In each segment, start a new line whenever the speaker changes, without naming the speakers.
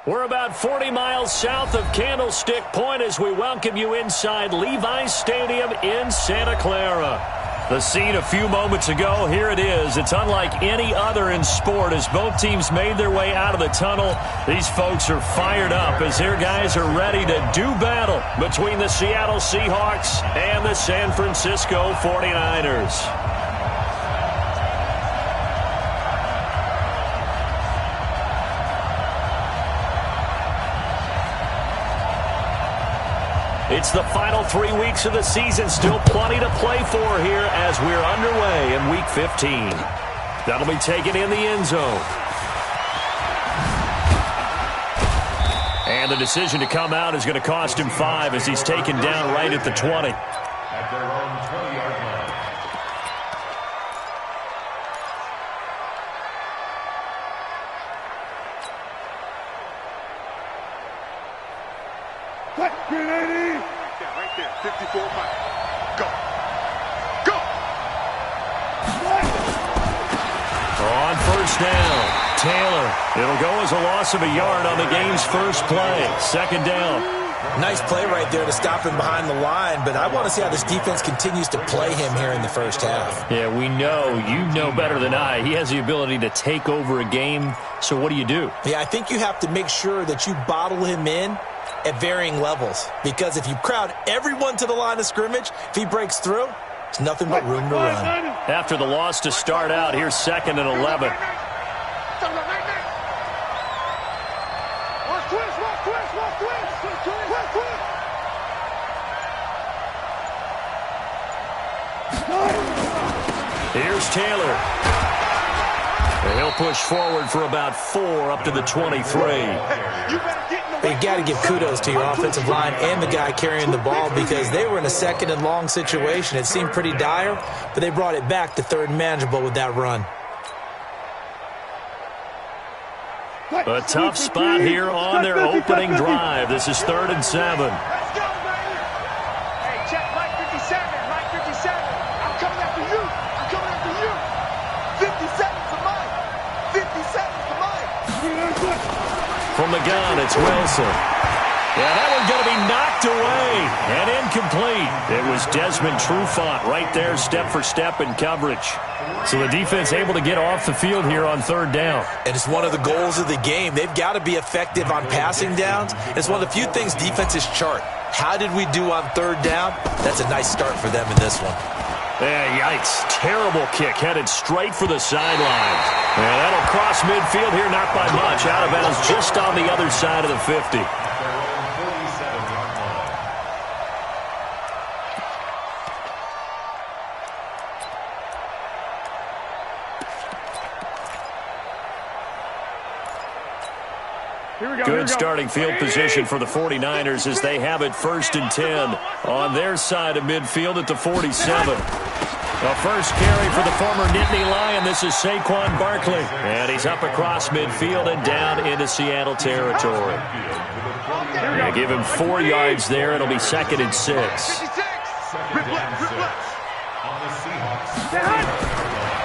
We're about 40 miles south of Candlestick Point as we welcome you inside Levi's Stadium in Santa Clara. The scene a few moments ago, here it is. It's unlike any other in sport as both teams made their way out of the tunnel. These folks are fired up as their guys are ready to do battle between the Seattle Seahawks and the San Francisco 49ers. It's the final 3 weeks of the season. Still plenty to play for here as we're underway in Week 15. That'll be taken in the end zone. And the decision to come out is going to cost him 5 as he's taken down right at the 20.
At their own 20-yard line.
Right there, 54 miles. Go. Go.
On first down, Taylor. It'll go as a loss of a yard on the game's first play. Second down.
Nice play right there to stop him behind the line, but I want to see how this defense continues to play him here in the first half.
Yeah, we know. You know better than I. He has the ability to take over a game, so what do you do?
Yeah, I think you have to make sure that you bottle him in at varying levels, because if you crowd everyone to the line of scrimmage, if he breaks through, there's nothing but room to run.
After the loss to start out, here's 2nd and 11. Here's Taylor. And he'll push forward for about 4 up to the 23.
You got to give kudos to your offensive line and the guy carrying the ball, because they were in a 2nd and long situation. It seemed pretty dire, but they brought it back to 3rd and manageable with that run.
A tough spot here on their opening drive. This is 3rd and 7.
Let's go, baby. Hey, check Mike 57. Mike 57. I'm coming after you. I'm coming after you. 57 for Mike. 57 for Mike.
From the gun, it's Wilson. Yeah, that one's going to be knocked away and incomplete. It was Desmond Trufant right there, step for step in coverage. So the defense able to get off the field here on 3rd down.
And it's one of the goals of the game. They've got to be effective on passing downs. It's one of the few things defenses chart. How did we do on 3rd down? That's a nice start for them in this one.
Yeah, yikes. Terrible kick headed straight for the sidelines. Yeah, that'll cross midfield here, not by much. Out of bounds just on the other side of the 50. Good starting field position for the 49ers as they have it 1st and 10 on their side of midfield at the 47. The first carry for the former Nittany Lion. This is Saquon Barkley. And he's up across midfield and down into Seattle territory. Yeah, give him 4 yards there. It'll be 2nd and 6.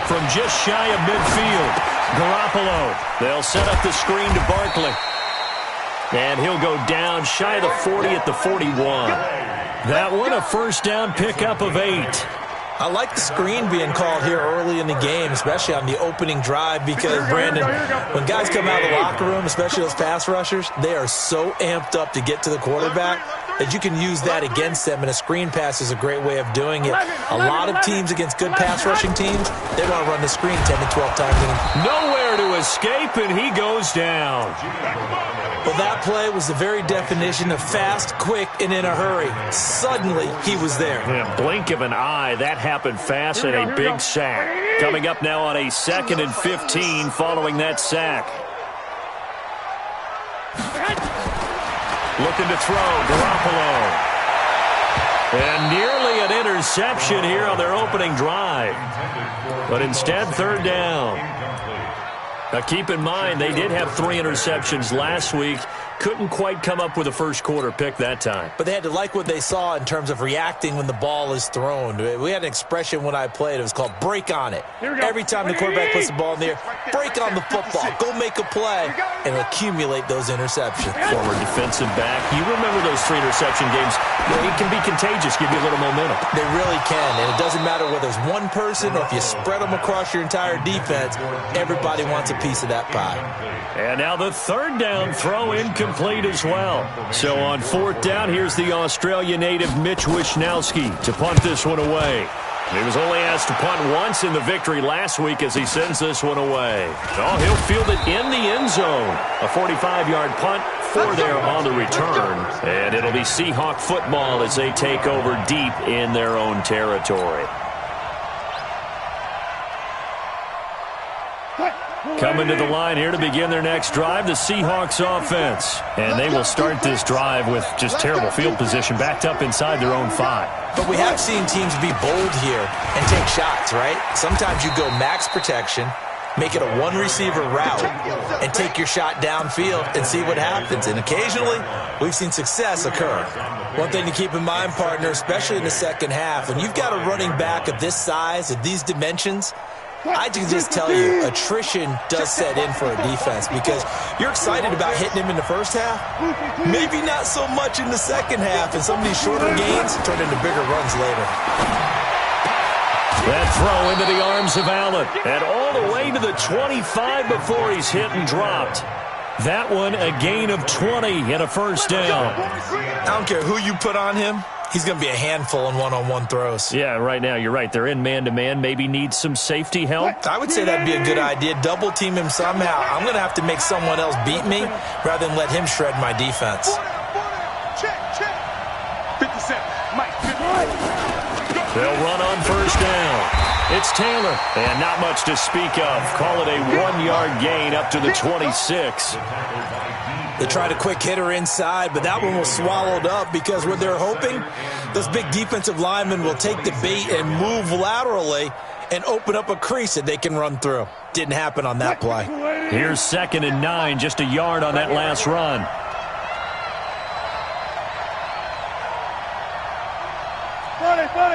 From just shy of midfield, Garoppolo. They'll set up the screen to Barkley. And he'll go down shy of the 40 at the 41. That one a first down pickup of 8.
I like the screen being called here early in the game, especially on the opening drive, because, Brandon, when guys come out of the locker room, especially those pass rushers, they are so amped up to get to the quarterback that you can use that against them, and a screen pass is a great way of doing it. A lot of teams against good pass rushing teams, they want to run the screen 10 to 12 times in a...
Nowhere to escape, and he goes down.
Well, that play was the very definition of fast, quick, and in a hurry. Suddenly, he was there.
Yeah, blink of an eye, that happened fast, and a big sack. Coming up now on a 2nd and 15 following that sack. Looking to throw, Garoppolo. And nearly an interception here on their opening drive. But instead, 3rd down. Now keep in mind, they did have 3 interceptions last week. Couldn't quite come up with a first-quarter pick that time.
But they had to like what they saw in terms of reacting when the ball is thrown. We had an expression when I played. It was called break on it. Every time the quarterback puts the ball in the air, break on the football. Go make a play and accumulate those interceptions.
Former defensive back. You remember those 3 interception games. It can be contagious, give you a little momentum.
They really can, and it doesn't matter whether it's one person or if you spread them across your entire defense, everybody wants a piece of that pie.
And now the third down throw incomplete as well. So on fourth down, here's the Australia native Mitch Wishnowsky to punt this one away. He was only asked to punt once in the victory last week as he sends this one away. Oh, he'll field it in the end zone. A 45-yard punt, 4 there on the return. And it'll be Seahawk football as they take over deep in their own territory. Coming to the line here to begin their next drive, the Seahawks offense. And they will start this drive with just terrible field position, backed up inside their own 5.
But we have seen teams be bold here and take shots, right? Sometimes you go max protection, make it a one-receiver route, and take your shot downfield and see what happens. And occasionally, we've seen success occur. One thing to keep in mind, partner, especially in the second half, when you've got a running back of this size, of these dimensions, I can just tell you, attrition does set in for a defense because you're excited about hitting him in the first half. Maybe not so much in the second half, and some of these shorter gains turn into bigger runs later.
That throw into the arms of Allen, and all the way to the 25 before he's hit and dropped. That one, a gain of 20 and a first down.
I don't care who you put on him. He's going to be a handful in one-on-one throws.
Yeah, right now, you're right. They're in man-to-man. Maybe need some safety help.
I would say that'd be a good idea. Double-team him somehow. I'm going to have to make someone else beat me rather than let him shred my defense.
Check. 57. Mike, 51.
They'll run on first down. It's Taylor, and not much to speak of. Call it a 1-yard gain up to the 26.
They tried a quick hitter inside, but that one was swallowed up because what they're hoping, those big defensive linemen will take the bait and move laterally and open up a crease that they can run through. Didn't happen on that play.
Here's 2nd and 9, just a yard on that last run.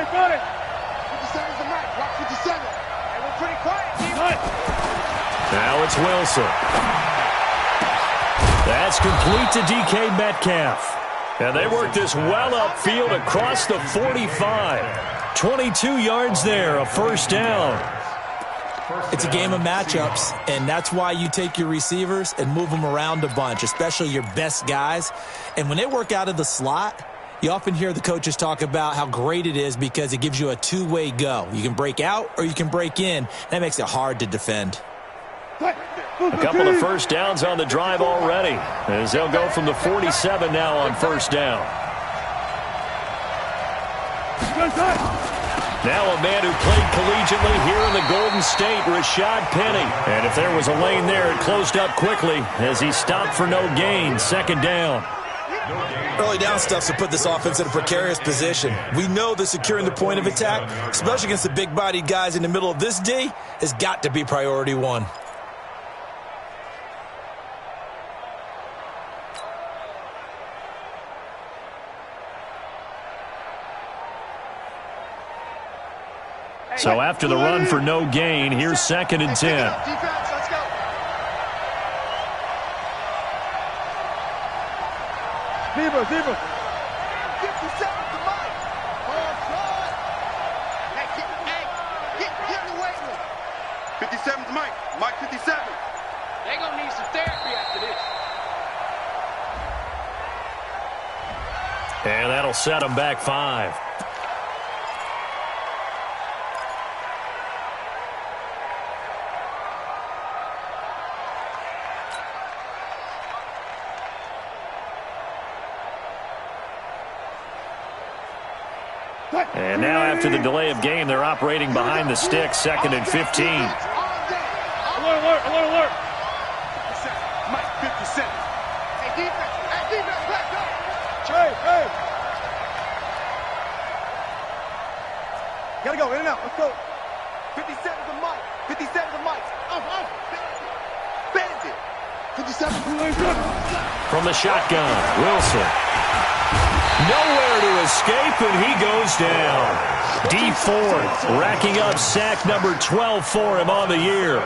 Funny. 57's the mic. Rock 57. Hey, we're pretty quiet.
Now it's Wilson. That's complete to DK Metcalf. And they work this well upfield across the 45. 22 yards there, a first down.
It's a game of matchups, and that's why you take your receivers and move them around a bunch, especially your best guys. And when they work out of the slot, you often hear the coaches talk about how great it is because it gives you a two-way go. You can break out or you can break in. That makes it hard to defend.
A couple of first downs on the drive already, as they'll go from the 47 now on first down. Now a man who played collegiately here in the Golden State, Rashad Penny. And if there was a lane there, it closed up quickly as he stopped for no gain. 2nd down.
Early down stuff to put this offense in a precarious position. We know that securing the point of attack, especially against the big-bodied guys in the middle of this D, has got to be priority 1.
So after the run for no gain, here's 2nd and 10.
Defense, let's go. Zebra. 57 to Mike. Get away with it. 57 to Mike. Mike 57.
They're going to need some therapy after this.
And that'll set them back 5. And now after the delay of game, they're operating behind the stick, 2nd and 15.
Alert. Mike 57. Hey, defense, back up. Hey. Gotta go, in and out, let's go. 57 to Mike. 57 to Mike. Bandit. 57.
From the shotgun, Wilson. Nowhere to escape, and he goes down. Deep fourth, racking up sack number 12 for him on the year.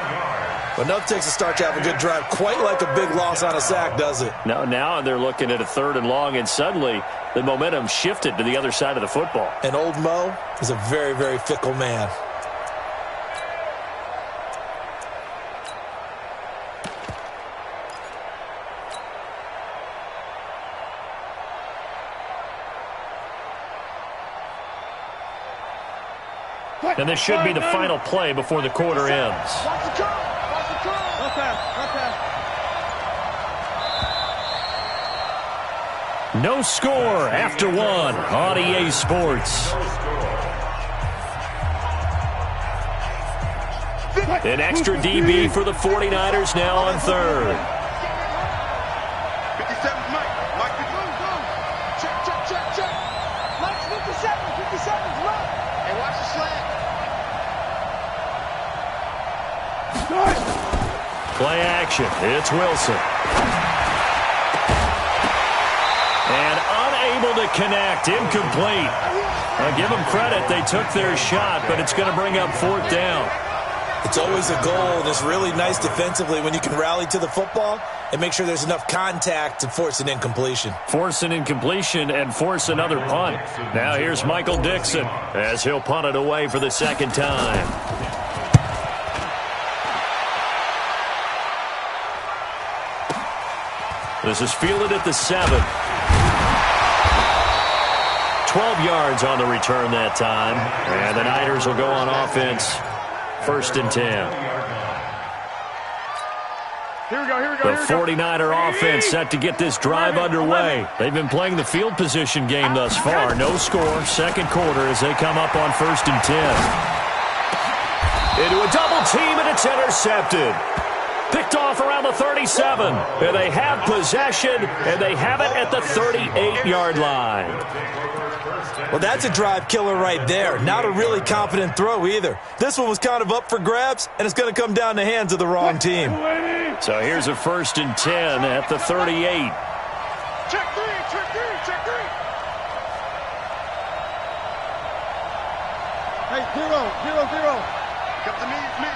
But enough takes to start to have a good drive. Quite like a big loss on a sack, does it?
No, now they're looking at a 3rd and long, and suddenly the momentum shifted to the other side of the football.
And old Mo is a very, very fickle man.
And this should be the final play before the quarter ends.
Watch the curl. Watch the curl. Run pass. Run pass.
No score after one on EA Sports. An extra DB for the 49ers now on 3rd.
57's Mike. Mike, check, check, check, check. Mike's 57. 57's Mike. Hey, watch the slant.
Play action. It's Wilson. And unable to connect. Incomplete. I'll give them credit. They took their shot, but it's going to bring up 4th down.
It's always a goal, and it's really nice defensively when you can rally to the football and make sure there's enough contact to force an incompletion.
Force an incompletion and force another punt. Now here's Michael Dixon as he'll punt it away for the 2nd time. This is fielded at the 7. 12 yards on the return that time. And the Niners will go on offense. 1st and 10.
Here we go.
The 49er offense set to get this drive underway. They've been playing the field position game thus far. No score, 2nd quarter as they come up on 1st and 10. Into a double team, and it's intercepted. Picked off around the 37. And they have possession, and they have it at the 38-yard line.
Well, that's a drive killer right there. Not a really confident throw either. This one was kind of up for grabs, and it's going to come down in the hands of the wrong team.
So here's a 1st and 10 at the 38.
Check three, check three, check three. Hey, 0. Come to me, it's me.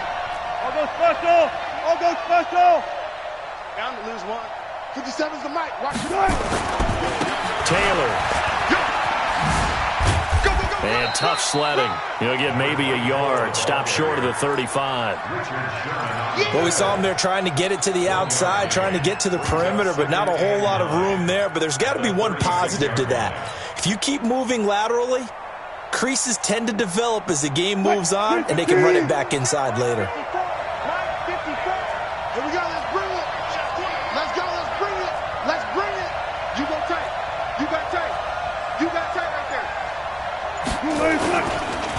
I'll go special. Bound to lose one. 57's the mic. Watch it.
Taylor. And tough sledding. He'll get maybe a yard. Stop short of the 35.
Well, we saw him there trying to get it to the outside, trying to get to the perimeter, but not a whole lot of room there. But there's got to be one positive to that. If you keep moving laterally, creases tend to develop as the game moves on, and they can run it back inside later.
Here we go. Let's bring it. Let's go. Let's bring it. Let's bring it. You go tight. You got tight. You got tight right there.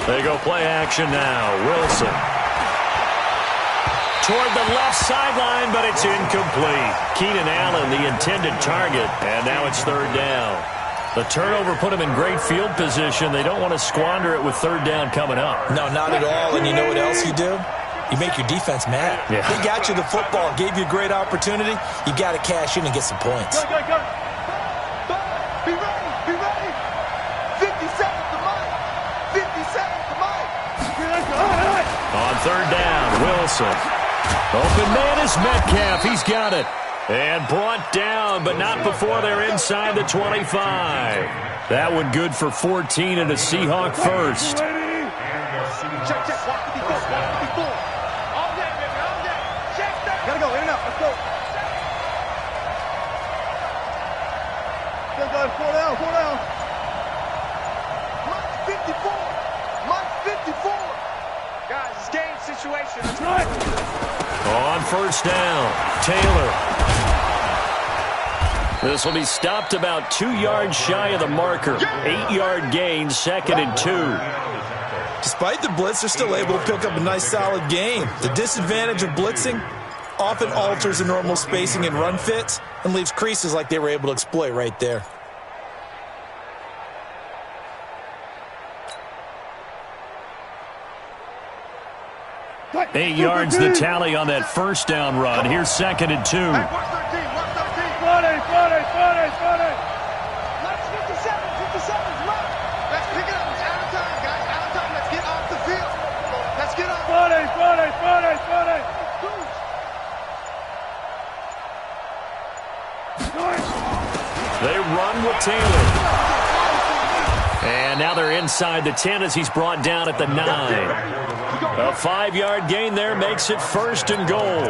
They go play action now. Wilson. Toward the left sideline, but it's incomplete. Keenan Allen, the intended target, and now it's 3rd down. The turnover put them in great field position. They don't want to squander it with 3rd down coming up.
No, not at all. And you know what else you do? You make your defense mad.
Yeah.
They got you the football, gave you a great opportunity. You got to cash in and get some points.
Go. Be ready. Be ready. 57's the mic. 57's the mic.
On 3rd down, Wilson. Open man is Metcalf. He's got it. And brought down, but not before they're inside the 25. That one good for 14 and a Seahawk first.
Check. Watch the before. All day, baby. All day. Check that. Gotta go. In and out. Let's go. Good, guys. 4 down. Mike's 54. Mike's 54. Guys, it's game situation. That's right.
On 1st down, Taylor. This will be stopped about 2 yards shy of the marker. 8-yard gain, 2nd and 2.
Despite the blitz, they're still able to pick up a nice, solid gain. The disadvantage of blitzing often alters the normal spacing and run fits and leaves creases like they were able to exploit right there.
8 yards the tally on that first down run. Here's 2nd and 2.
Hey, watch 13, watch 13. 57's left. Let's pick it up. It's out of time, guys. Out of time. Let's get off the field. Let's get off.
40. They run with Taylor. And now they're inside the 10 as he's brought down at the 9. A 5-yard gain there makes it 1st and goal.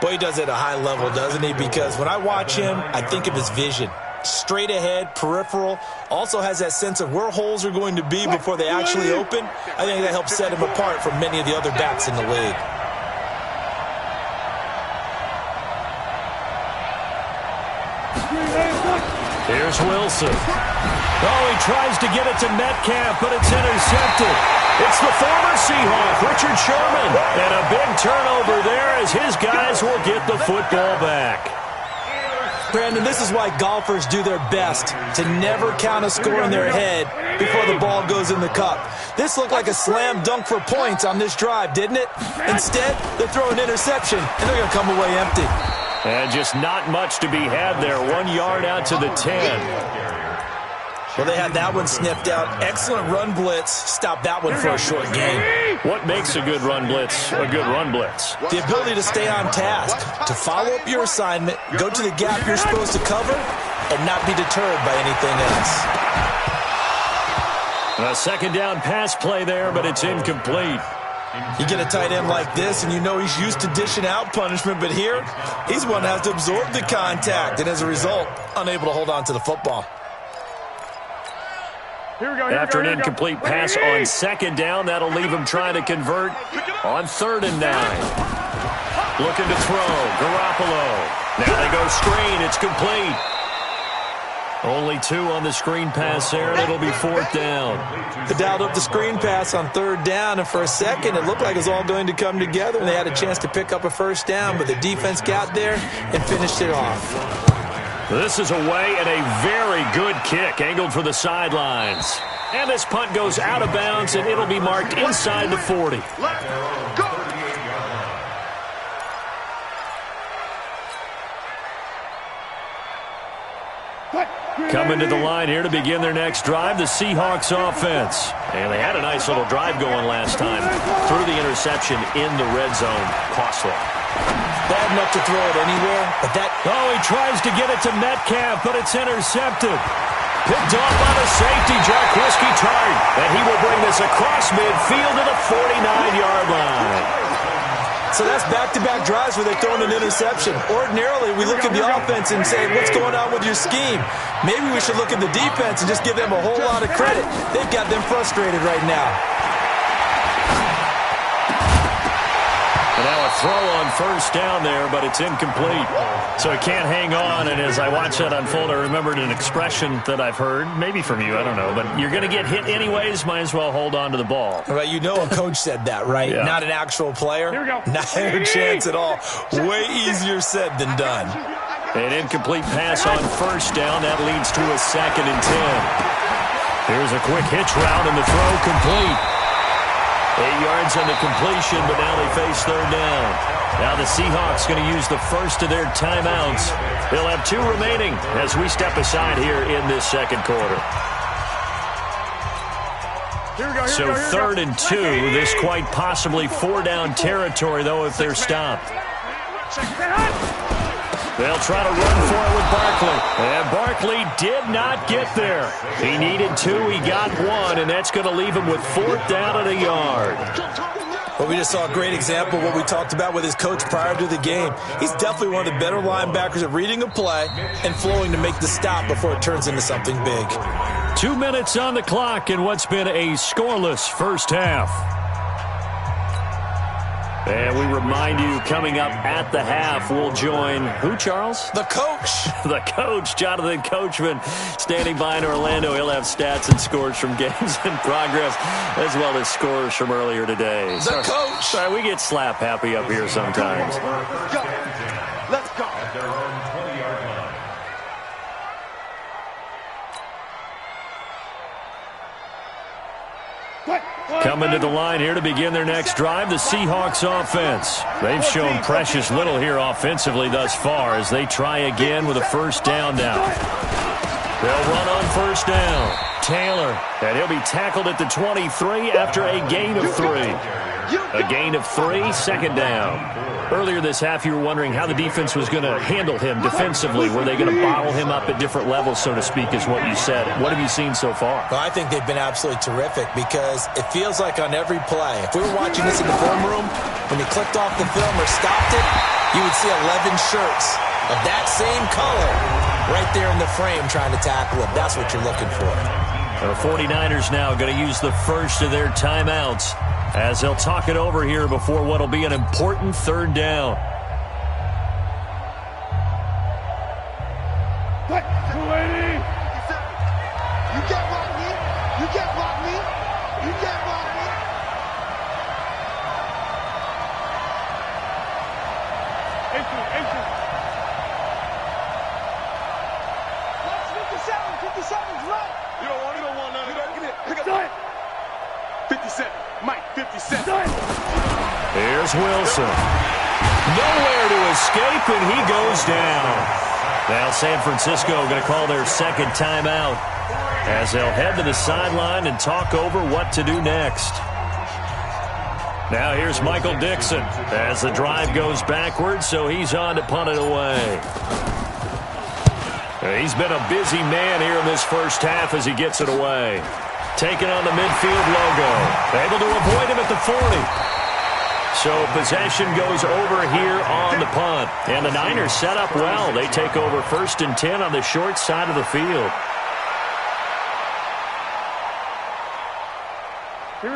Boy, he does it at a high level, doesn't he? Because when I watch him, I think of his vision. Straight ahead, peripheral, also has that sense of where holes are going to be before they actually open. I think that helps set him apart from many of the other backs in the league.
Here's Wilson. Oh, he tries to get it to Metcalf, but it's intercepted. It's the former Seahawk, Richard Sherman. And a big turnover there as his guys will get the football back.
Brandon, this is why golfers do their best to never count a score in their head before the ball goes in the cup. This looked like a slam dunk for points on this drive, didn't it? Instead, they throw an interception, and they're going to come away empty.
And just not much to be had there. 1 yard out to the 10.
Well, they had that one sniffed out. Excellent run blitz. Stop that one for a short gain.
What makes a good run blitz a good run blitz?
The ability to stay on task, to follow up your assignment, go to the gap you're supposed to cover, and not be deterred by anything else.
A 2nd down pass play there, but it's incomplete.
You get a tight end like this, and you know he's used to dishing out punishment, but here, he's one that has to absorb the contact, and as a result, unable to hold on to the football.
After an incomplete pass on 2nd down, that'll leave him trying to convert on 3rd and 9. Looking to throw, Garoppolo. Now they go screen, it's complete. Only 2 on the screen pass there, and it'll be 4th down.
They dialed up the screen pass on 3rd down, and for a second, it looked like it was all going to come together, and they had a chance to pick up a 1st down, but the defense got there and finished it off.
This is away and a very good kick, angled for the sidelines. And this punt goes out of bounds, and it'll be marked inside the 40.
Go.
Coming to the line here to begin their next drive, the Seahawks offense. And they had a nice little drive going last time. Threw the interception in the red zone. Costly.
Bad enough to throw it anywhere, but that...
Oh, he tries to get it to Metcalf, but it's intercepted. Picked off by the safety, Jarquiski Tart. And he will bring this across midfield to the 49-yard line.
So that's back-to-back drives where they're throwing an interception. Ordinarily, we look at the offense and say, what's going on with your scheme? Maybe we should look at the defense and just give them a whole lot of credit. They've got them frustrated right now.
And now a throw on 1st down there, but it's incomplete. So he can't hang on, and as I watch that unfold, I remembered an expression that I've heard, maybe from you, I don't know, but you're going to get hit anyways, might as well hold on to the ball.
Right, you know a coach said that, right?
Yeah.
Not an actual player. Here we go. Not a chance at all. Way easier said than done.
An incomplete pass on 1st down. That leads to a 2nd and 10. Here's a quick hitch route, and the throw complete. 8 yards on the completion, but now they face 3rd down. Now the Seahawks going to use the first of their timeouts. They'll have 2 remaining as we step aside here in this 2nd quarter. So 3rd and 2, this quite possibly 4-down territory, though, if they're stopped. They'll try to run for it with Barkley. And Barkley did not get there. He needed 2, he got 1, and that's going to leave him with 4th down and a yard.
Well, we just saw a great example of what we talked about with his coach prior to the game. He's definitely one of the better linebackers at reading a play and flowing to make the stop before it turns into something big.
2 minutes on the clock in what's been a scoreless first half. And we remind you, coming up at the half, we'll join who, Charles?
The coach.
The coach, Jonathan Coachman, standing by in Orlando. He'll have stats and scores from games in progress, as well as scores from earlier today.
The coach.
Sorry, we get slap happy up here sometimes.
Go. Let's go.
At their own 20-yard line.
Coming to the line here to begin their next drive, the Seahawks offense. They've shown precious little here offensively thus far as they try again with a first down now. They'll run on first down. Taylor, and he'll be tackled at the 23 after a gain of 3. A gain of 3, second down. Earlier this half, you were wondering how the defense was going to handle him defensively. Were they going to bottle him up at different levels, so to speak, is what you said. What have you seen so far?
Well, I think they've been absolutely terrific because it feels like on every play, if we were watching this in the film room, when you clicked off the film or stopped it, you would see 11 shirts of that same color right there in the frame trying to tackle him. That's what you're looking for.
The 49ers now going to use the first of their timeouts as they'll talk it over here before what will be an important third down.
You can't block me. You can't block me. You can't block me. Watch 57's right.
You don't want none of that. Pick up. 57. Mike, 57.
Here's Wilson. Nowhere to escape, and he goes down. Now San Francisco going to call their second timeout as they'll head to the sideline and talk over what to do next. Now here's Michael Dixon as the drive goes backwards, so he's on to punt it away. He's been a busy man here in this first half as he gets it away. Taking on the midfield logo. Able to avoid him at the 40. So possession goes over here on the punt. And the Niners set up well. They take over 1st and 10 on the short side of the field.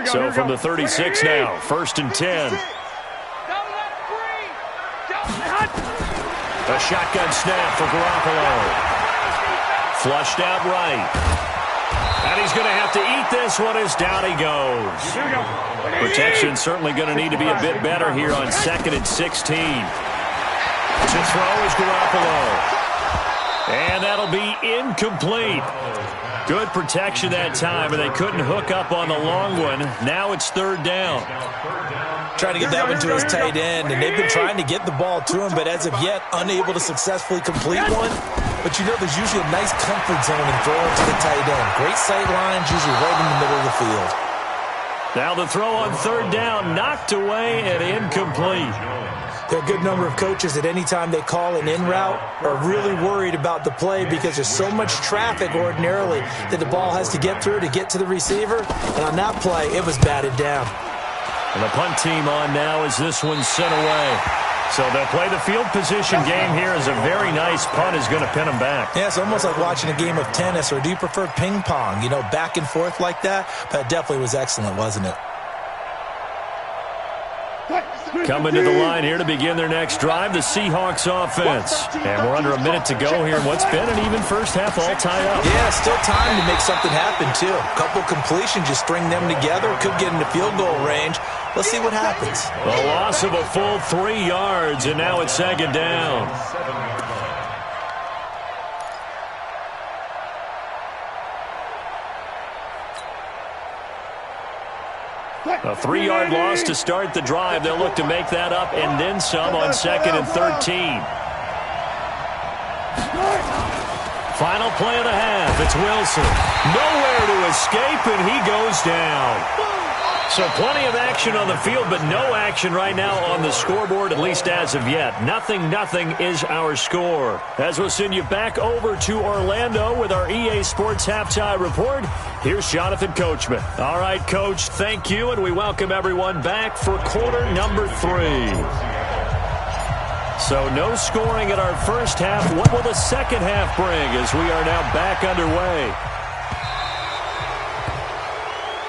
So from the 36 now, 1st and 10. A shotgun snap for Garoppolo. Flushed out right. And he's going to have to eat this one as down he goes. Protection certainly going to need to be a bit better here on 2nd and 16. To throw is Garoppolo. And that'll be incomplete. Good protection that time, and they couldn't hook up on the long one. Now it's 3rd down.
Trying to get that one to his tight end, and they've been trying to get the ball to him, but as of yet, unable to successfully complete one. But you know there's usually a nice comfort zone in throwing to the tight end. Great sight lines, usually right in the middle of the field.
Now the throw on 3rd down, knocked away and incomplete.
There are a good number of coaches at any time they call an in route are really worried about the play because there's so much traffic ordinarily that the ball has to get through to get to the receiver. And on that play, it was batted down.
And the punt team on now as this one's sent away. So they'll play the field position game here as a very nice punt is going to pin them back.
Yeah, it's almost like watching a game of tennis, or do you prefer ping pong? You know, back and forth like that? That definitely was excellent, wasn't it?
Coming to the line here to begin their next drive, the Seahawks offense. And we're under a minute to go here in what's been an even first half all tied up.
Yeah, still time to make something happen, too. A couple completions, you string them together, could get into field goal range. Let's see what happens.
A loss of a full 3 yards, and now it's 2nd down. A 3-yard loss to start the drive. They'll look to make that up and then some on 2nd and 13. Final play of the half. It's Wilson. Nowhere to escape, and he goes down. So plenty of action on the field, but no action right now on the scoreboard, at least as of yet. 0-0 is our score. As we'll send you back over to Orlando with our EA Sports Halftime Report, here's Jonathan Coachman. All right, Coach, thank you, and we welcome everyone back for quarter number 3. So no scoring in our first half. What will the second half bring as we are now back underway?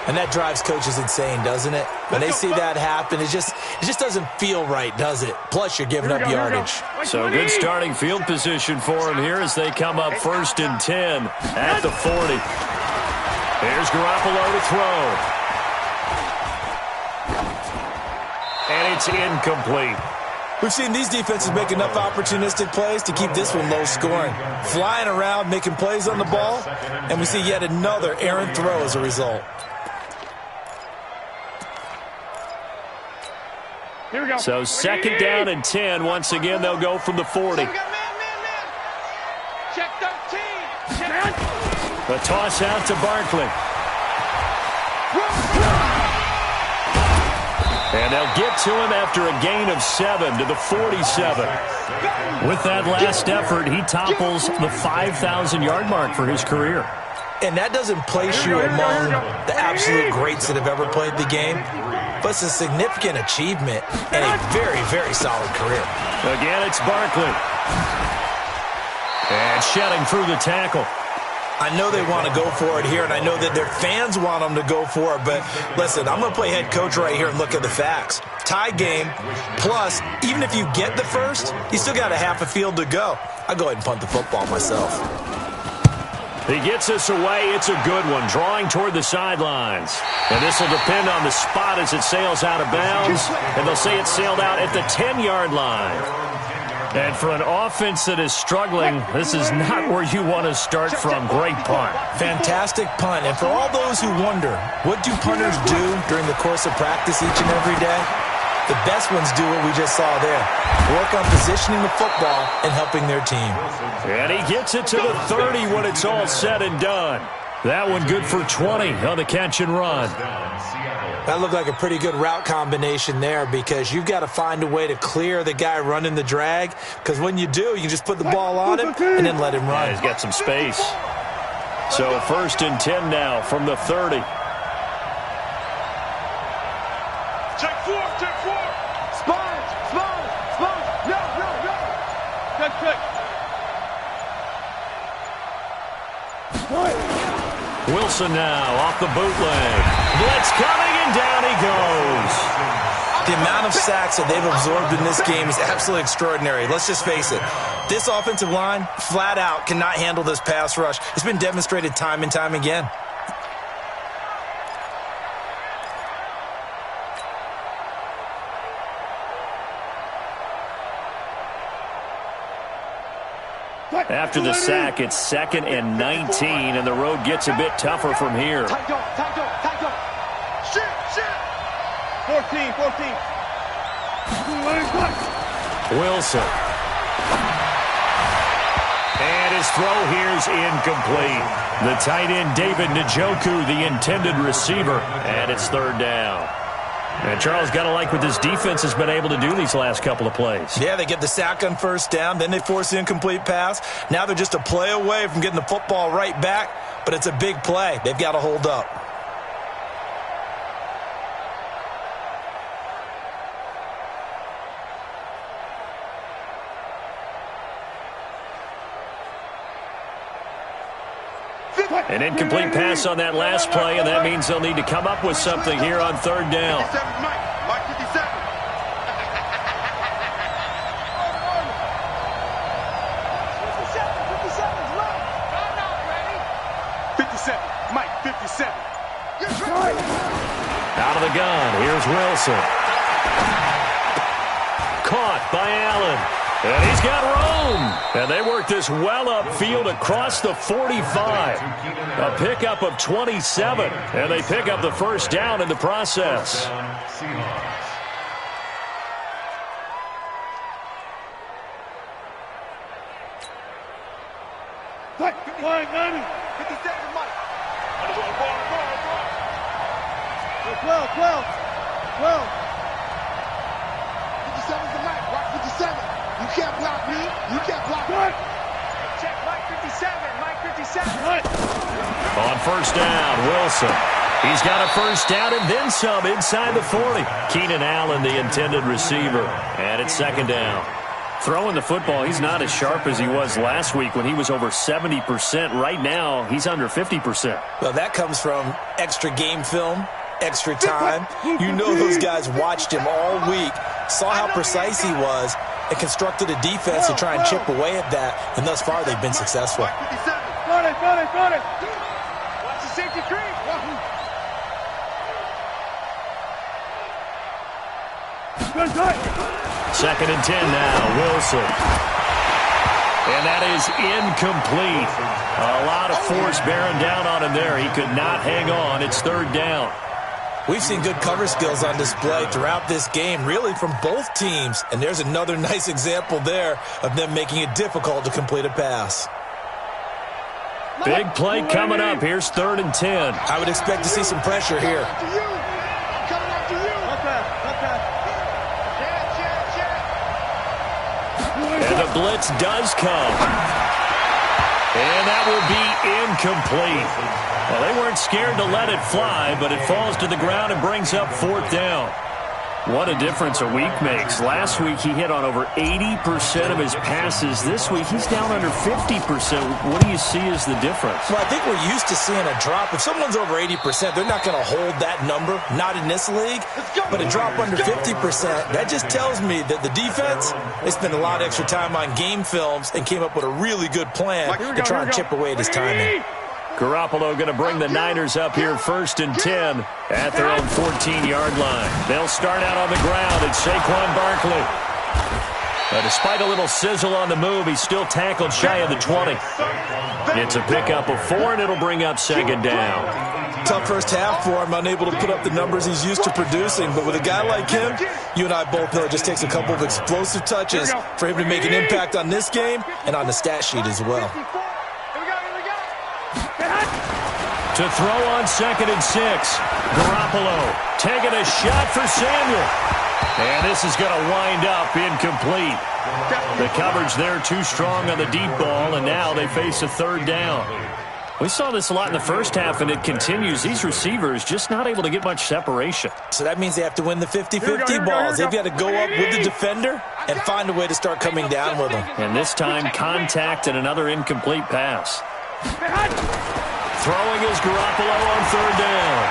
And that drives coaches insane, doesn't it? When they see that happen, it just doesn't feel right, does it? Plus, you're giving up yardage.
So good starting field position for them here as they come up 1st and 10 at the 40. Here's Garoppolo to throw. And it's incomplete.
We've seen these defenses make enough opportunistic plays to keep this one low scoring. Flying around, making plays on the ball, and we see yet another errant throw as a result.
So second down and 10. Once again, they'll go from the 40.
Check 13.
The toss out to Barkley. And they'll get to him after a gain of 7 to the 47. With that last effort, he topples the 5,000-yard mark for his career.
And that doesn't place you among the absolute greats that have ever played the game, but it's a significant achievement and a very, very solid career.
Again, it's Barkley. And shedding through the tackle.
I know they want to go for it here, and I know that their fans want them to go for it, but listen, I'm going to play head coach right here and look at the facts. Tie game, plus, even if you get the first, you still got a half a field to go. I'll go ahead and punt the football myself.
He gets us away. It's a good one, drawing toward the sidelines. And this will depend on the spot as it sails out of bounds, and they'll say it sailed out at the 10-yard line. And for an offense that is struggling, this is not where you want to start from. Great punt.
Fantastic punt. And for all those who wonder, what do punters do during the course of practice each and every day? The best ones do what we just saw there. Work on positioning the football and helping their team.
And he gets it to the 30 when it's all said and done. That one good for 20 on the catch and run.
That looked like a pretty good route combination there because you've got to find a way to clear the guy running the drag, because when you do, you can just put the ball on him and then let him run.
Yeah, he's got some space. So first and 10 now from the 30.
Check 4, check 4. Sponge. No. Check.
Wilson now off the bootleg. Blitz coming, and down he goes.
The amount of sacks that they've absorbed in this game is absolutely extraordinary. Let's just face it. This offensive line, flat out, cannot handle this pass rush. It's been demonstrated time and time again.
After the sack, it's second and 19, and the road gets a bit tougher from here.
Tight up. Shit. 14.
Wilson. And his throw here's incomplete. The tight end, David Njoku, the intended receiver, and it's third down. And Charles, got to like what this defense has been able to do these last couple of plays.
Yeah, they get the sack on first down, then they force the incomplete pass. Now they're just a play away from getting the football right back, but it's a big play. They've got to hold up.
An incomplete pass on that last play, and that means they'll need to come up with something here on third down.
Mike 57. 57, Mike 57.
Out of the gun, here's Wilson. Caught by Allen. And he's got room. And they work this well upfield across the 45. A pickup of 27. And they pick up the first down in the process.
Mike 57, Mike. 12. 57's the Mike. Mike 57. You can't block me. You can't block me.
Check Mike 57.
On first down, Wilson. He's got a first down and then some inside the 40. Keenan Allen, the intended receiver. And it's second down. Throwing the football, he's not as sharp as he was last week when he was over 70%. Right now, he's under 50%.
Well, that comes from extra game film, extra time. You know those guys watched him all week, saw how precise he was, and constructed a defense to try and chip away at that, and thus far they've been successful.
Got it.
Watch the safety creep.
Second and 10 now, Wilson. And that is incomplete. A lot of force bearing down on him there. He could not hang on. It's third down.
We've seen good cover skills on display throughout this game, really from both teams. And there's another nice example there of them making it difficult to complete a pass.
Big play coming up. Here's 3rd and 10.
I would expect to see some pressure here.
And the blitz does come. And that will be incomplete. Well, they weren't scared to let it fly, but it falls to the ground and brings up 4th down. What a difference a week makes. Last week he hit on over 80% of his passes. This week he's down under 50%. What do you see as the difference?
Well, I think we're used to seeing a drop. If someone's over 80%, they're not going to hold that number, not in this league. But a drop under 50%, that just tells me that the defense, they spent a lot of extra time on game films and came up with a really good plan to try and chip away at his timing.
Garoppolo going to bring the Niners up here 1st and 10 at their own 14-yard line. They'll start out on the ground. It's Saquon Barkley. Despite a little sizzle on the move, he's still tackled shy of the 20. It's a pickup of 4, and it'll bring up 2nd down.
Tough first half for him, unable to put up the numbers he's used to producing. But with a guy like him, you and I both know it just takes a couple of explosive touches for him to make an impact on this game and on the stat sheet as well.
To throw on 2nd and 6. Garoppolo taking a shot for Samuel. And this is going to wind up incomplete. The coverage there too strong on the deep ball, and now they face a 3rd down. We saw this a lot in the first half, and it continues. These receivers just not able to get much separation.
So that means they have to win the 50-50 balls. They've got to go up with the defender and find a way to start coming down with them.
And this time, contact and another incomplete pass. Throwing is Garoppolo on 3rd down.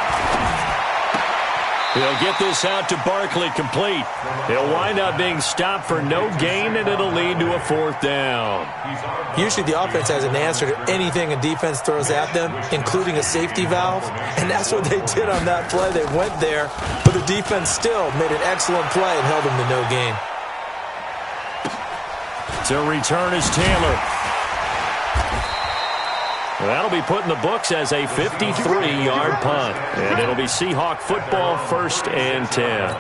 He'll get this out to Barkley, complete. He'll wind up being stopped for no gain, and it'll lead to a 4th down.
Usually the offense has an answer to anything a defense throws at them, including a safety valve, and that's what they did on that play. They went there, but the defense still made an excellent play and held them to no gain.
To return is Taylor. That'll be put in the books as a 53-yard punt. And it'll be Seahawk football 1st and 10.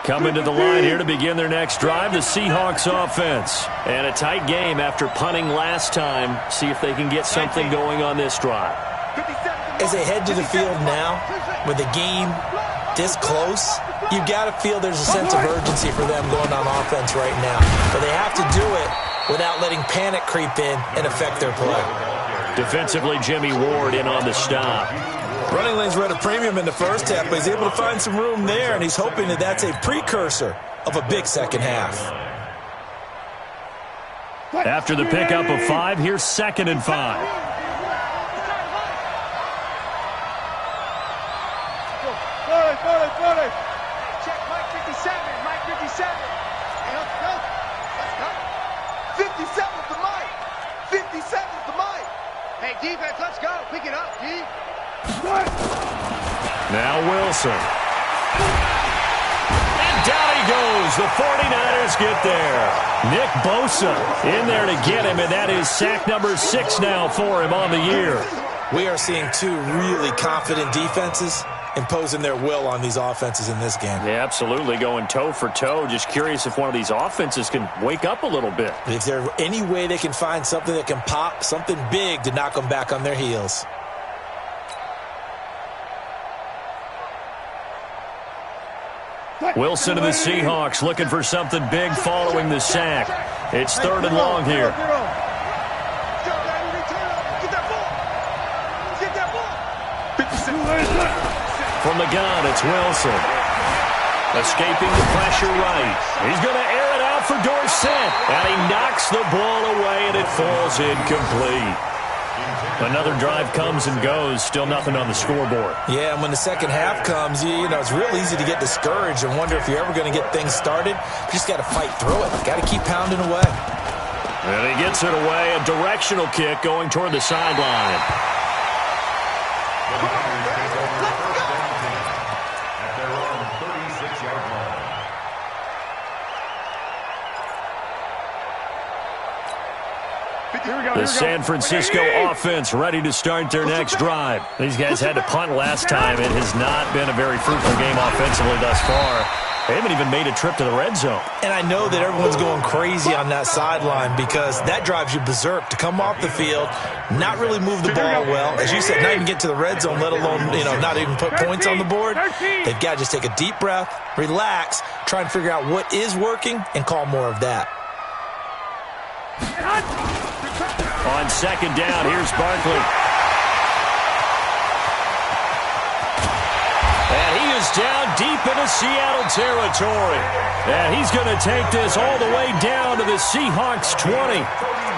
Coming to the line here to begin their next drive, the Seahawks offense. And a tight game after punting last time. See if they can get something going on this drive.
As they head to the field now, with the game this close, you've got to feel there's a sense of urgency for them going on offense right now. But they have to do it without letting panic creep in and affect their play.
Defensively, Jimmy Ward in on the stop.
Running lanes were at a premium in the first half, but he's able to find some room there, and he's hoping that that's a precursor of a big second half.
After the pickup of 5, here's 2nd and 5.
Check Mike 57, Mike 57.
Hey, let's go. 57's the Mike. 57's the Mike.
Hey, defense, let's go. Pick it up, D.
Now Wilson. And down he goes. The 49ers get there. Nick Bosa in there to get him, and that is sack number 6 now for him on the year.
We are seeing 2 really confident defenses imposing their will on these offenses in this game.
Yeah, absolutely, going toe for toe. Just curious if one of these offenses can wake up a little bit.
If there's any way they can find something that can pop, something big to knock them back on their heels.
Wilson of the Seahawks looking for something big following the sack. It's 3rd and long here. From the gun, it's Wilson. Escaping the pressure right. He's going to air it out for Dorsett. And he knocks the ball away, and it falls incomplete. Another drive comes and goes. Still nothing on the scoreboard.
Yeah, and when the second half comes, you know, it's real easy to get discouraged and wonder if you're ever going to get things started. You just got to fight through it. Got to keep pounding away.
And he gets it away. A directional kick going toward the sideline. The San Francisco offense ready to start their next drive. These guys had to punt last time. It has not been a very fruitful game offensively thus far. They haven't even made a trip to the red zone.
And I know that everyone's going crazy on that sideline because that drives you berserk to come off the field, not really move the ball well. As you said, not even get to the red zone, let alone, not even put points on the board. They've got to just take a deep breath, relax, try and figure out what is working, and call more of that.
On second down, here's Barkley. And he is down deep into Seattle territory. And he's going to take this all the way down to the Seahawks 20.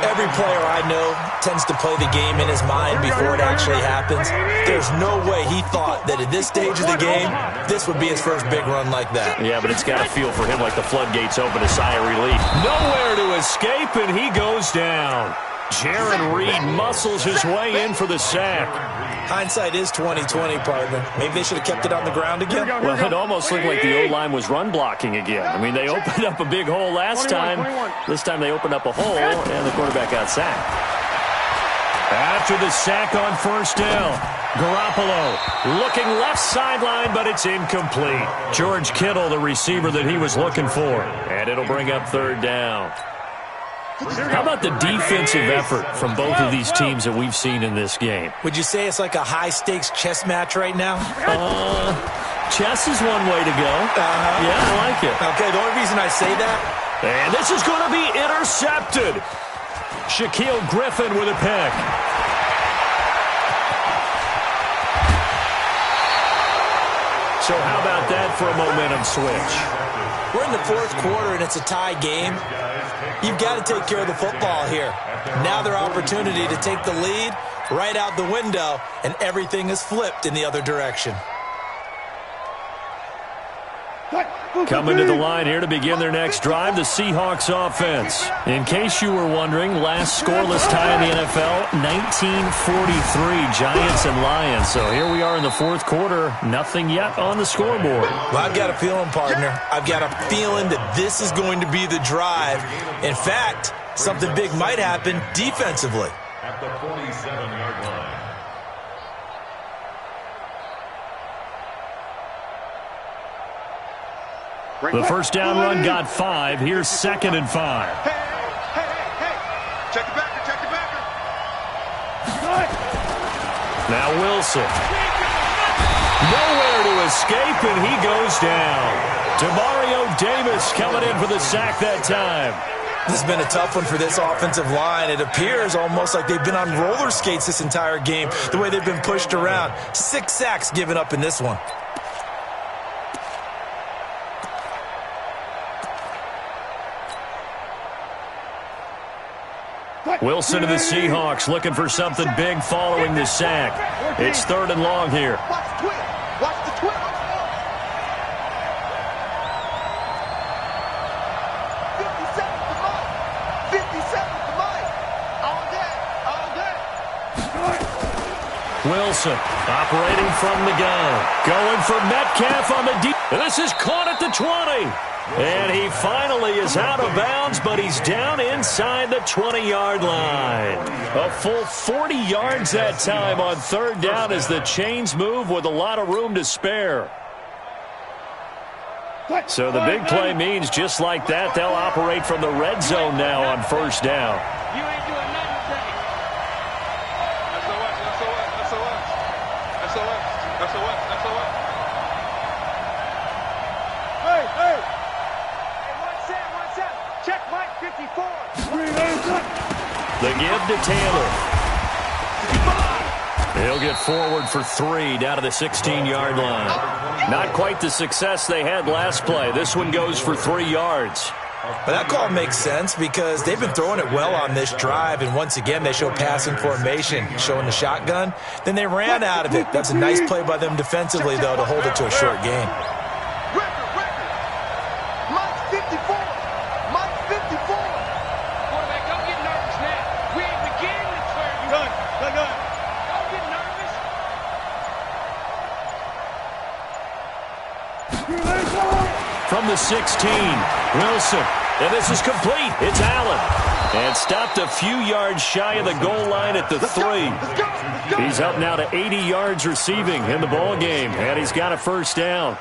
Every player I know tends to play the game in his mind before it actually happens. There's no way he thought that at this stage of the game, this would be his first big run like that.
Yeah, but it's got to feel for him like the floodgates open, a sigh of relief. Nowhere to escape, and he goes down. Jaron Reed muscles his way in for the sack.
Hindsight is 20/20, partner. Maybe they should have kept it on the ground again.
Well, it almost looked like the O-line was run blocking again. I mean, they opened up a big hole last time. This time they opened up a hole, and the quarterback got sacked. After the sack on first down, Garoppolo looking left sideline, but it's incomplete. George Kittle, the receiver that he was looking for. And it'll bring up third down. How about the defensive effort from both of these teams that we've seen in this game?
Would you say it's like a high-stakes chess match right now?
Chess is one way to go. Yeah, I like it.
Okay, the only reason I say that...
And this is going to be intercepted. Shaquille Griffin with a pick. So how about that for a momentum switch?
We're in the fourth quarter, and it's a tie game. You've got to take care of the football here. Now their opportunity to take the lead right out the window, and everything is flipped in the other direction.
Coming to the line here to begin their next drive, the Seahawks offense. In case you were wondering, last scoreless tie in the NFL, 1943, Giants and Lions. So here we are in the fourth quarter, nothing yet on the scoreboard.
Well, I've got a feeling, partner. I've got a feeling that this is going to be the drive. In fact, something big might happen defensively.
At the 47-yard line.
The first down run got 5. Here's 2nd and 5.
Hey. Check the backer, check the backer.
Now Wilson. Nowhere to escape, and he goes down. Demario Davis coming in for the sack that time.
This has been a tough one for this offensive line. It appears almost like they've been on roller skates this entire game, the way they've been pushed around. 6 sacks given up in this one.
Wilson to the Seahawks looking for something big following the sack. It's 3rd and long here.
Watch the twist. Watch the twist. 50 seconds to Mike. 50 seconds to Mike. All day.
Wilson operating from the gun. Going for Metcalf on the deep. And this is caught at the 20. And he finally is out of bounds, but he's down inside the 20-yard line. A full 40 yards that time on 3rd down as the chains move with a lot of room to spare. So the big play means just like that, they'll operate from the red zone now on 1st down.
You ain't doing nothing today.
SOS.
Hey.
One set. Check Mike 54.
The give to Taylor. He'll get forward for 3 down to the 16-yard line. Not quite the success they had last play. This one goes for 3 yards.
But that call makes sense because they've been throwing it well on this drive, and once again they show passing formation, showing the shotgun. Then they ran out of it. That's a nice play by them defensively, though, to hold it to a short game.
Record. Mike's 54. Mike's 54.
Quarterback, don't get nervous now. We ain't beginning to clear you.
Gun.
Don't get nervous.
From the 16, Wilson. And this is complete. It's Allen. And stopped a few yards shy of the goal line at the 3. He's up now to 80 yards receiving in the ball game, and he's got a first down.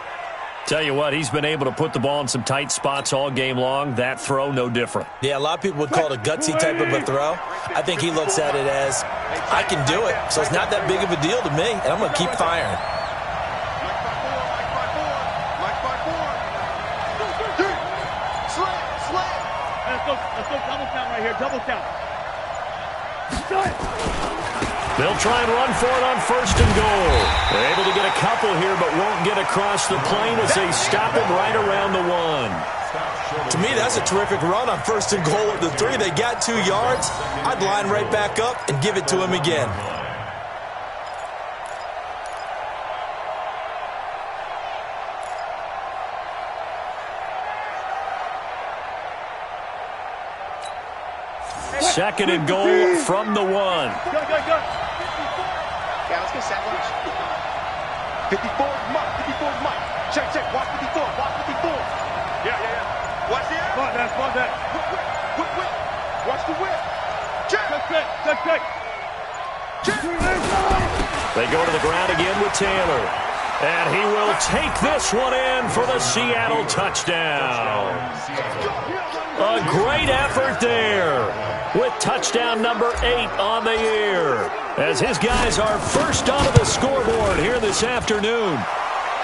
Tell you what, he's been able to put the ball in some tight spots all game long. That throw, no different.
Yeah, a lot of people would call it a gutsy type of a throw. I think he looks at it as, I can do it, so it's not that big of a deal to me, and I'm going to keep firing.
Let's go double count right here, double count.
They'll try and run for it on 1st and goal. They're able to get a couple here, but won't get across the plane as they stop him right around the 1.
To me, that's a terrific run on 1st and goal at the 3. They got 2 yards. I'd line right back up and give it to him again.
Second and goal from the 1.
Go. Yeah, let's get sack lunch. 54 is Mike. 54 is Mike. Check. Watch 54. Watch 54. Yeah. Watch the air. Watch that. Whip. Watch the whip. Check.
They go to the ground again with Taylor. And he will take this one in for the Seattle touchdown. A great effort there with touchdown number 8 on the year, as his guys are first onto the scoreboard here this afternoon.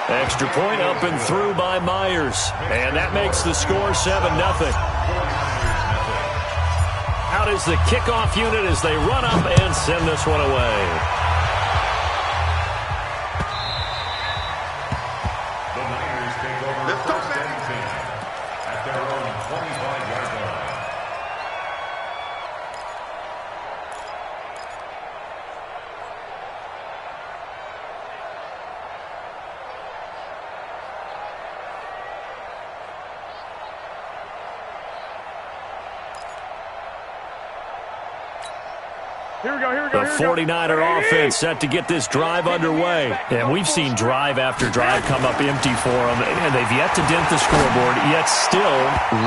Extra point up and through by Myers, and that makes the score 7-0. Out is the kickoff unit as they run up and send this one away.
The Niners take over first and 10 at their own 25-yard line.
Here we go.
The 49er offense set to get this drive underway. And we've seen drive after drive come up empty for them, and they've yet to dent the scoreboard, yet still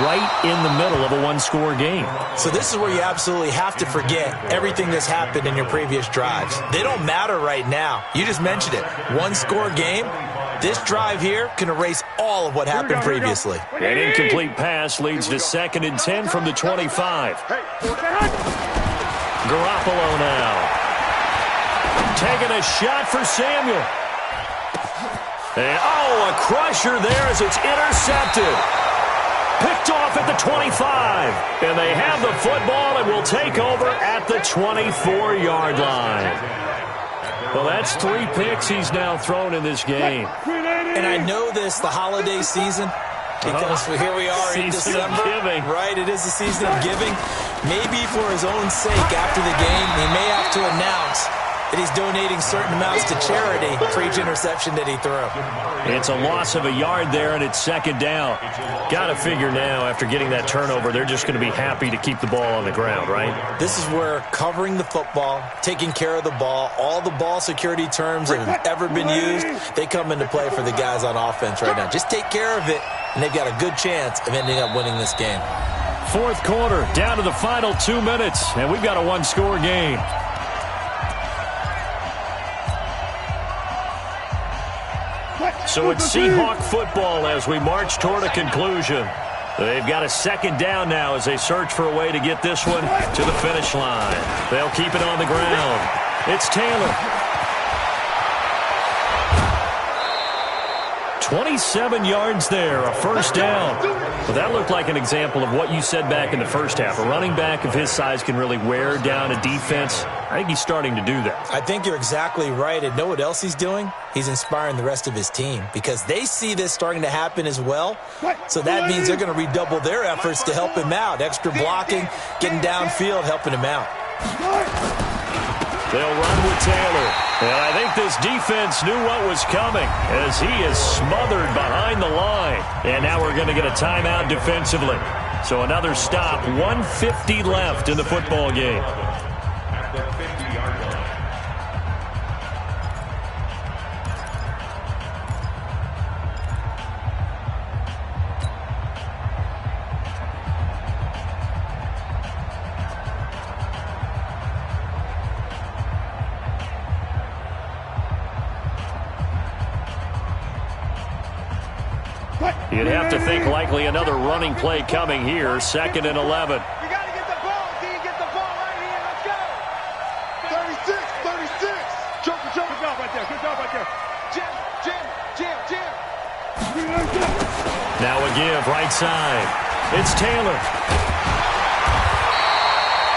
right in the middle of a one-score game.
So this is where you absolutely have to forget everything that's happened in your previous drives. They don't matter right now. You just mentioned it. One-score game. This drive here can erase all of what happened previously.
An incomplete pass leads to 2nd and 10 from the 25. Garoppolo now. Taking a shot for Samuel. And, a crusher there as it's intercepted. Picked off at the 25. And they have the football and will take over at the 24-yard line. Well, that's 3 picks he's now thrown in this game.
And I know this, the holiday season, because here we are in December. Right, it is the season of giving. Maybe for his own sake after the game, he may have to announce that he's donating certain amounts to charity for each interception that he threw.
It's a loss of a yard there, and it's 2nd down. Got to figure now, after getting that turnover, they're just going to be happy to keep the ball on the ground, right?
This is where covering the football, taking care of the ball, all the ball security terms that have ever been used, they come into play for the guys on offense right now. Just take care of it, and they've got a good chance of ending up winning this game.
4th quarter, down to the final 2 minutes, and we've got a one-score game. So it's Seahawk football as we march toward a conclusion. They've got a 2nd down now as they search for a way to get this one to the finish line. They'll keep it on the ground. It's Taylor. 27 yards there, a first down. Well, that looked like an example of what you said back in the first half. A running back of his size can really wear down a defense. I think he's starting to do that.
I think you're exactly right. And know what else he's doing? He's inspiring the rest of his team because they see this starting to happen as well. So that means they're going to redouble their efforts to help him out. Extra blocking, getting downfield, helping him out.
They'll run with Taylor. And I think this defense knew what was coming as he is smothered behind the line. And now we're going to get a timeout defensively. So another stop, 1:50 left in the football game.
At the 50-yard line.
You'd have to think likely another running play coming here, 2nd and 11.
You got to get the ball, D. Get the ball right here. Let's go. 36, 36. Joker. Good job right there. Jim.
Now a give, right side. It's Taylor.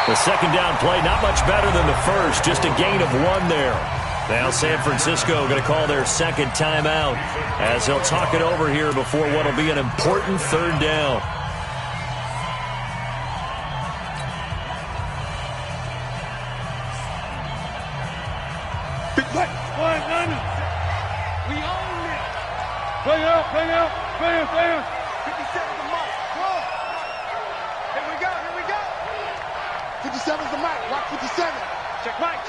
The second down play, not much better than the first, just a gain of 1 there. Now San Francisco going to call their second timeout as they'll talk it over here before what will be an important 3rd down.
We own it.
Play out. 57's the mark. Whoa. Here we go. 57's the mark. Watch 57.
Check Mike.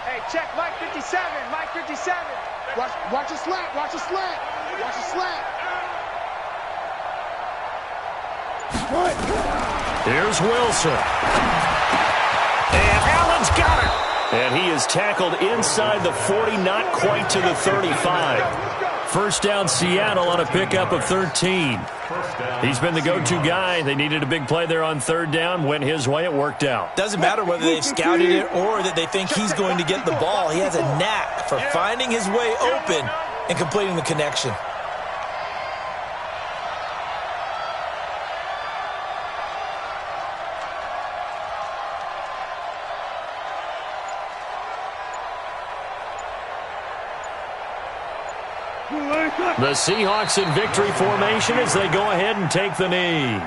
Hey, check Mike 57. Mike 57.
Watch a slant.
Here's Wilson. And Allen's got it. And he is tackled inside the 40, not quite to the 35. First down, Seattle on a pickup of 13. He's been the go-to guy. They needed a big play there on 3rd down. Went his way. It worked out.
Doesn't matter whether they've scouted it or that they think he's going to get the ball. He has a knack for finding his way open and completing the connection.
The Seahawks in victory formation as they go ahead and take the knee.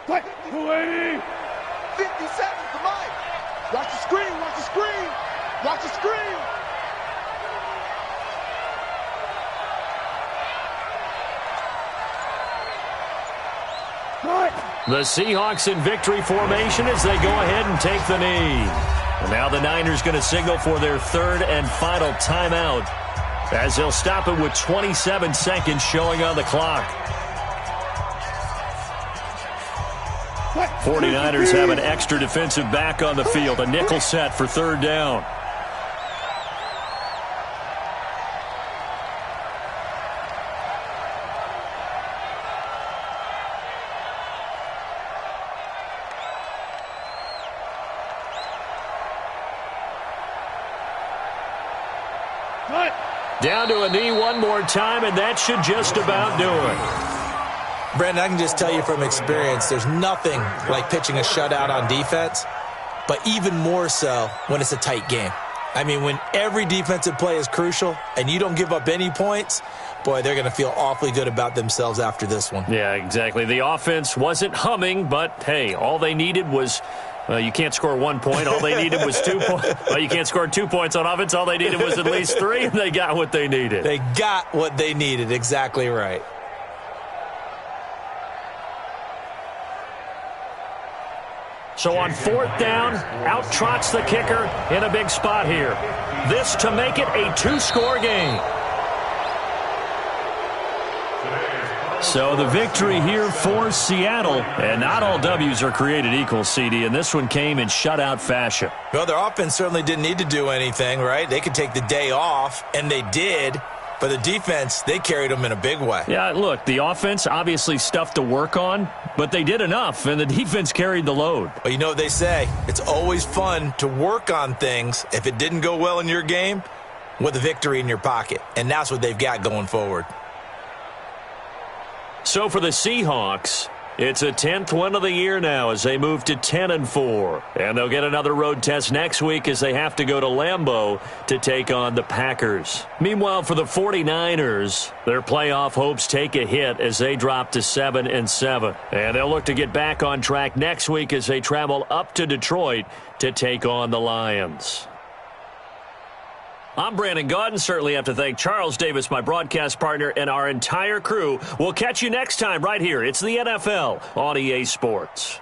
Play. 280. 57's the mark. Watch the screen.
The Seahawks in victory formation as they go ahead and take the knee. And now the Niners going to signal for their 3rd and final timeout as they'll stop it with 27 seconds showing on the clock. 49ers have an extra defensive back on the field, a nickel set for 3rd down. Down to a knee one more time, and that should just about do it.
Brandon, I can just tell you from experience, there's nothing like pitching a shutout on defense, but even more so when it's a tight game. I mean, when every defensive play is crucial and you don't give up any points, boy, they're going to feel awfully good about themselves after this one.
Yeah, exactly. The offense wasn't humming, but, hey, all they needed was you can't score 1 point. All they needed was 2 points. Well, you can't score 2 points on offense. All they needed was at least 3, and they got what they needed.
They got what they needed. Exactly right.
So on 4th down, out trots the kicker in a big spot here. This to make it a 2-score game. So the victory here for Seattle. And not all W's are created equal, CD, and this one came in shutout fashion.
Well, their offense certainly didn't need to do anything, right? They could take the day off, and they did. But the defense, they carried them in a big way.
Yeah, look, the offense, obviously stuff to work on, but they did enough, and the defense carried the load.
Well, you know what they say. It's always fun to work on things. If it didn't go well in your game, with a victory in your pocket. And that's what they've got going forward.
So for the Seahawks, it's a 10th win of the year now as they move to 10-4. And they'll get another road test next week as they have to go to Lambeau to take on the Packers. Meanwhile, for the 49ers, their playoff hopes take a hit as they drop to 7-7. And they'll look to get back on track next week as they travel up to Detroit to take on the Lions. I'm Brandon Gaudin. Certainly have to thank Charles Davis, my broadcast partner, and our entire crew. We'll catch you next time right here. It's the NFL on EA Sports.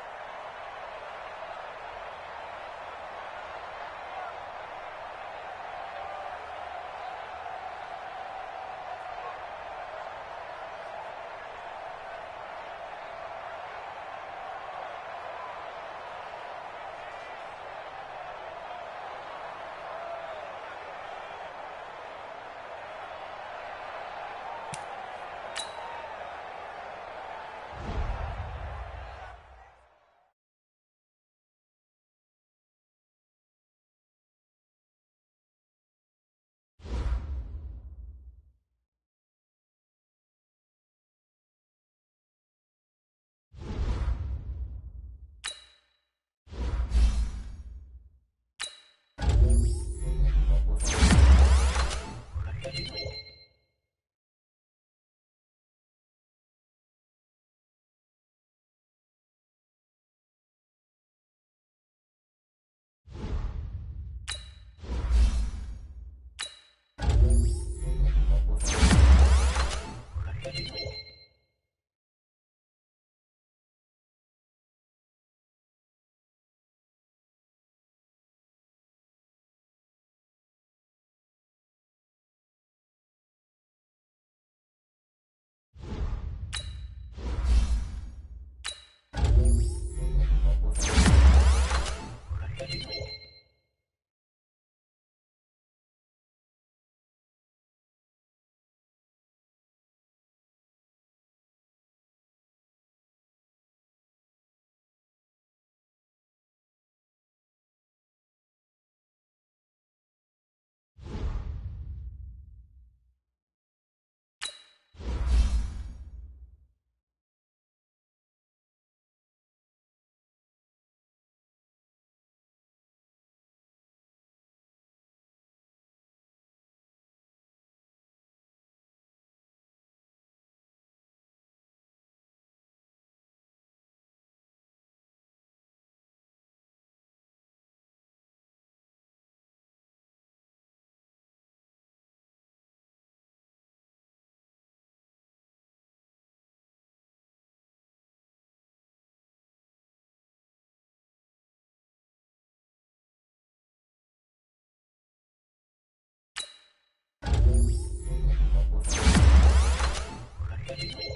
10.